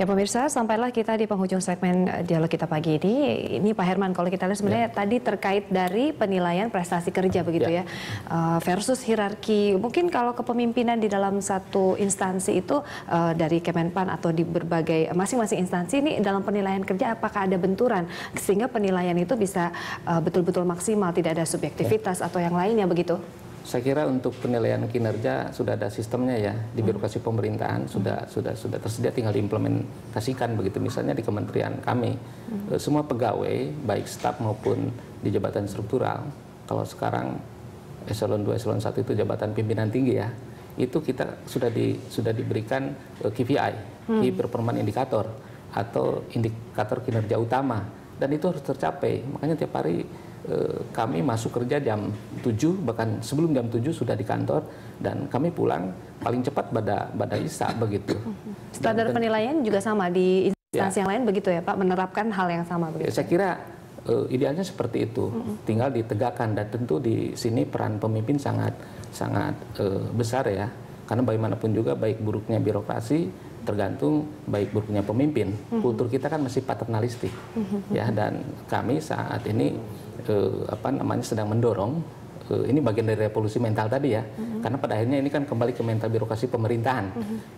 Ya pemirsa, sampailah kita di penghujung segmen dialog kita pagi ini. Ini Pak Herman, kalau kita lihat sebenarnya tadi terkait dari penilaian prestasi kerja begitu ya, versus hierarki. Mungkin kalau kepemimpinan di dalam satu instansi itu dari Kemenpan atau di berbagai masing-masing instansi ini dalam penilaian kerja apakah ada benturan sehingga penilaian itu bisa betul-betul maksimal, tidak ada subjektivitas atau yang lainnya begitu? Saya kira untuk penilaian kinerja sudah ada sistemnya ya di birokrasi pemerintahan sudah tersedia, tinggal diimplementasikan begitu. Misalnya di kementerian kami semua pegawai baik staf maupun di jabatan struktural, kalau sekarang eselon 2, eselon 1 itu jabatan pimpinan tinggi ya, itu kita sudah diberikan KPI, Key Performance Indicator atau indikator kinerja utama, dan itu harus tercapai. Makanya tiap hari kami masuk kerja jam 7, bahkan sebelum jam 7 sudah di kantor, dan kami pulang paling cepat pada Isya begitu. Standar penilaian juga sama di instansi yang lain begitu ya Pak, menerapkan hal yang sama begitu? Saya kira idealnya seperti itu, tinggal ditegakkan, dan tentu di sini peran pemimpin sangat besar ya, karena bagaimanapun juga baik buruknya birokrasi tergantung baik buruknya pemimpin. Kultur kita kan masih paternalistik ya, dan kami saat ini sedang mendorong, ini bagian dari revolusi mental tadi ya, karena pada akhirnya ini kan kembali ke mental birokrasi pemerintahan.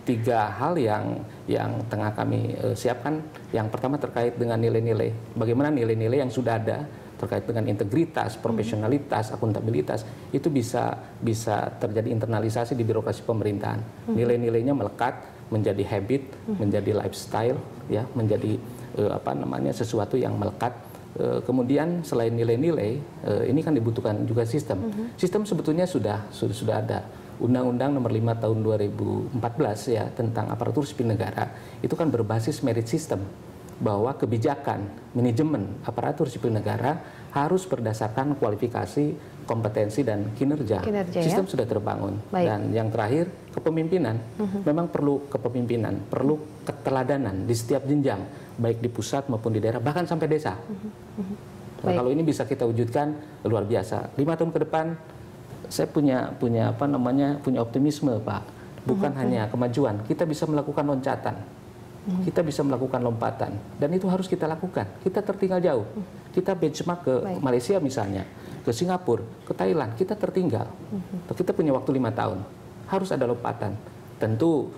3 hal yang tengah kami siapkan. Yang pertama terkait dengan nilai-nilai, bagaimana nilai-nilai yang sudah ada terkait dengan integritas, profesionalitas, akuntabilitas itu bisa terjadi internalisasi di birokrasi pemerintahan. Nilai-nilainya melekat menjadi habit, menjadi lifestyle ya, menjadi sesuatu yang melekat. Kemudian selain nilai-nilai, ini kan dibutuhkan juga sistem. Sistem sebetulnya sudah ada. Undang-Undang Nomor 5 Tahun 2014 ya tentang aparatur sipil negara itu kan berbasis merit system, bahwa kebijakan manajemen aparatur sipil negara harus berdasarkan kualifikasi, kompetensi, dan kinerja. Sistem sudah terbangun. Dan yang terakhir, kepemimpinan. Memang perlu kepemimpinan, perlu keteladanan di setiap jenjang, baik di pusat maupun di daerah, bahkan sampai desa. Nah, kalau ini bisa kita wujudkan, luar biasa. 5 tahun ke depan, saya punya optimisme, Pak. Bukan hanya kemajuan, kita bisa melakukan loncatan. Kita bisa melakukan lompatan, dan itu harus kita lakukan. Kita tertinggal jauh. Kita benchmark ke Malaysia misalnya, ke Singapura, ke Thailand, kita tertinggal. Kita punya waktu 5 tahun, harus ada lompatan. Tentu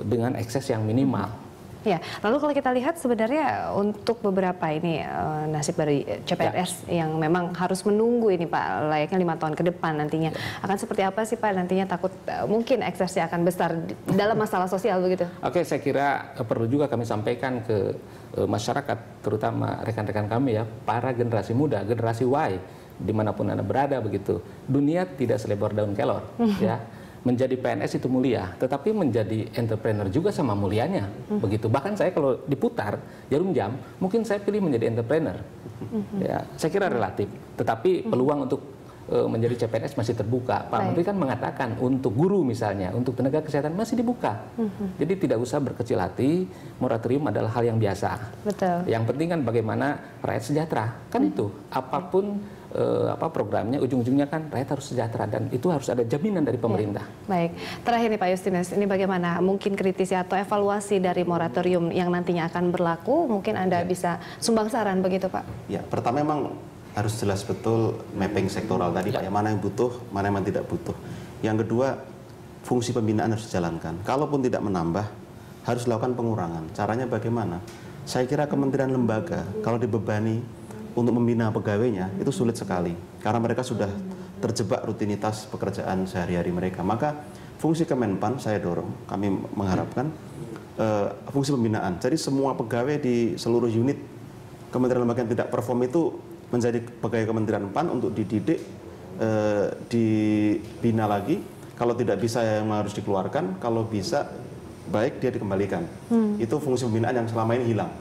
dengan ekses yang minimal. Ya, lalu kalau kita lihat sebenarnya untuk beberapa ini nasib dari CPNS yang memang harus menunggu ini Pak, layaknya 5 tahun ke depan nantinya akan seperti apa sih Pak nantinya, takut mungkin eksesnya akan besar dalam masalah sosial begitu? Oke, saya kira perlu juga kami sampaikan ke masyarakat, terutama rekan-rekan kami ya, para generasi muda, generasi Y, dimanapun Anda berada begitu. Dunia tidak selebar daun kelor ya. Menjadi PNS itu mulia, tetapi menjadi entrepreneur juga sama mulianya, begitu. Bahkan saya kalau diputar jarum jam, mungkin saya pilih menjadi entrepreneur. Ya, saya kira relatif, tetapi peluang untuk menjadi CPNS masih terbuka. Pak Menteri kan mengatakan untuk guru misalnya, untuk tenaga kesehatan masih dibuka. Jadi tidak usah berkecil hati, moratorium adalah hal yang biasa. Betul. Yang penting kan bagaimana rakyat sejahtera, kan itu. Apapun programnya, ujung-ujungnya kan rakyat harus sejahtera, dan itu harus ada jaminan dari pemerintah. Baik, terakhir nih Pak Justinus, ini bagaimana mungkin kritisi atau evaluasi dari moratorium yang nantinya akan berlaku, mungkin Anda bisa sumbang saran begitu Pak? Ya, pertama memang harus jelas betul mapping sektoral tadi Pak, yang mana yang butuh, mana yang tidak butuh. Yang kedua, fungsi pembinaan harus dijalankan. Kalaupun tidak menambah, harus dilakukan pengurangan. Caranya bagaimana? Saya kira kementerian lembaga, kalau dibebani untuk membina pegawainya itu sulit sekali, karena mereka sudah terjebak rutinitas pekerjaan sehari-hari mereka. Maka fungsi Kemenpan saya dorong, kami mengharapkan fungsi pembinaan. Jadi semua pegawai di seluruh unit kementerian lembaga yang tidak perform itu menjadi pegawai Kementerian PAN untuk dididik, dibina lagi. Kalau tidak bisa yang harus dikeluarkan, kalau bisa baik dia dikembalikan. Itu fungsi pembinaan yang selama ini hilang.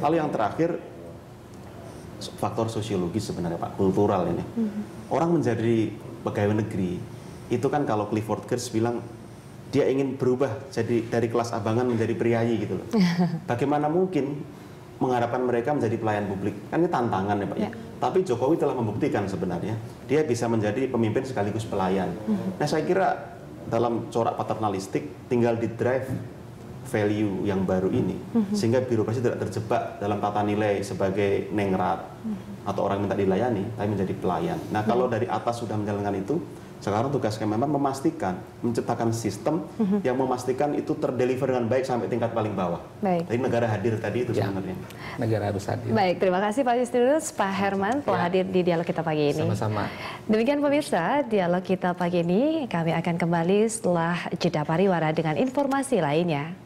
Lalu yang terakhir, faktor sosiologis sebenarnya Pak, kultural ini. Orang menjadi pegawai negeri itu kan kalau Clifford Geertz bilang dia ingin berubah jadi dari kelas abangan menjadi priayi gitu loh. Bagaimana mungkin mengharapkan mereka menjadi pelayan publik? Kan ini tantangan ya Pak ya. Tapi Jokowi telah membuktikan sebenarnya dia bisa menjadi pemimpin sekaligus pelayan. Nah saya kira dalam corak paternalistik tinggal di drive value yang baru ini, sehingga birokrasi tidak terjebak dalam tata nilai sebagai nengrat atau orang minta dilayani, tapi menjadi pelayan. Nah, kalau dari atas sudah menjalankan itu, sekarang tugas Kemenpan memastikan, menciptakan sistem yang memastikan itu terdeliver dengan baik sampai tingkat paling bawah. Baik. Jadi negara hadir tadi itu sebenarnya. Negara harus hadir. Baik, terima kasih Pak Justinus, Pak Herman telah hadir di dialog kita pagi ini. Sama-sama. Demikian pemirsa, dialog kita pagi ini kami akan kembali setelah jeda pariwara dengan informasi lainnya.